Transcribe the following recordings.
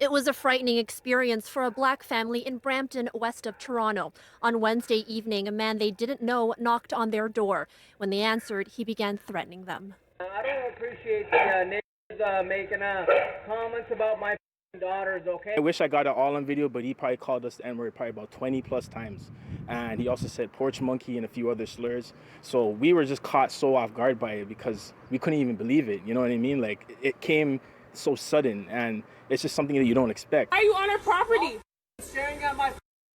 It was a frightening experience for a black family in Brampton, west of Toronto. On Wednesday evening, a man they didn't know knocked on their door. When they answered, he began threatening them. I don't appreciate the neighbors making comments about my daughters, okay? I wish I got it all on video, but he probably called us the N-word probably about 20 plus times. And he also said porch monkey and a few other slurs. So we were just caught so off guard by it because we couldn't even believe it. You know what I mean? Like, it came so sudden, and it's just something that you don't expect. Are you on our property? Staring at my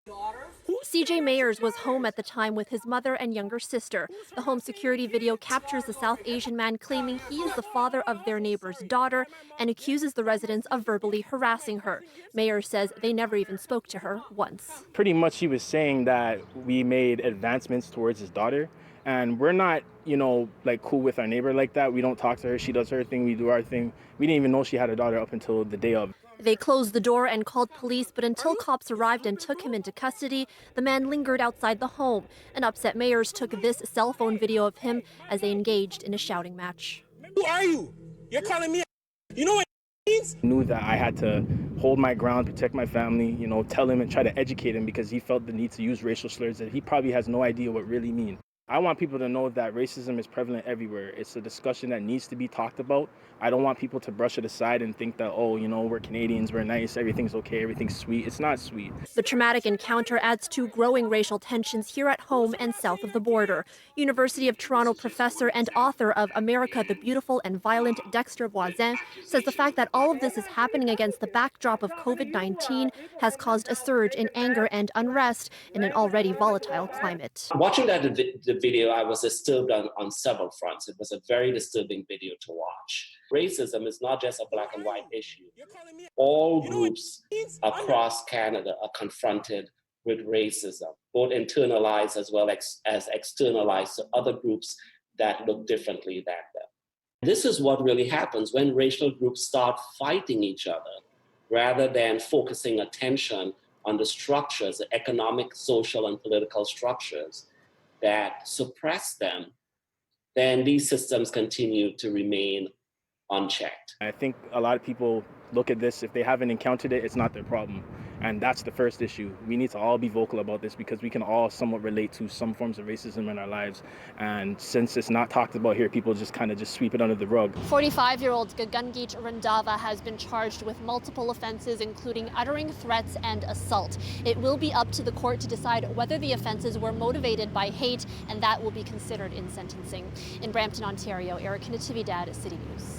daughters? CJ Mayers was home at the time with his mother and younger sister. The home security video captures the South Asian man claiming he is the father of their neighbor's daughter and accuses the residents of verbally harassing her. Mayers says they never even spoke to her once. Pretty much he was saying that we made advancements towards his daughter, and we're not, like cool with our neighbor like that. We don't talk to her. She does her thing. We do our thing. We didn't even know she had a daughter up until the day of. They closed the door and called police, but until cops arrived and took him into custody, the man lingered outside the home. An upset Mayers took this cell phone video of him as they engaged in a shouting match. Who are you? You're calling me You know what it means? I knew that I had to hold my ground, protect my family, tell him and try to educate him because he felt the need to use racial slurs that he probably has no idea what really mean. I want people to know that racism is prevalent everywhere. It's a discussion that needs to be talked about. I don't want people to brush it aside and think that, we're Canadians, we're nice, everything's okay, everything's sweet. It's not sweet. The traumatic encounter adds to growing racial tensions here at home and south of the border. University of Toronto professor and author of America the Beautiful and Violent, Dexter Voisin, says the fact that all of this is happening against the backdrop of COVID-19 has caused a surge in anger and unrest in an already volatile climate. Watching the video, I was disturbed on several fronts. It was a very disturbing video to watch. Racism is not just a black and white issue. All groups across Canada are confronted with racism, both internalized as well as externalized to other groups that look differently than them. This is what really happens when racial groups start fighting each other rather than focusing attention on the structures, the economic, social, and political structures that suppress them. Then these systems continue to remain unchecked. I think a lot of people look at this, if they haven't encountered it, it's not their problem. And that's the first issue. We need to all be vocal about this because we can all somewhat relate to some forms of racism in our lives. And since it's not talked about here, people just kind of sweep it under the rug. 45-year-old Gagangich Randava has been charged with multiple offenses, including uttering threats and assault. It will be up to the court to decide whether the offenses were motivated by hate, and that will be considered in sentencing. In Brampton, Ontario, Natividad, CityNews.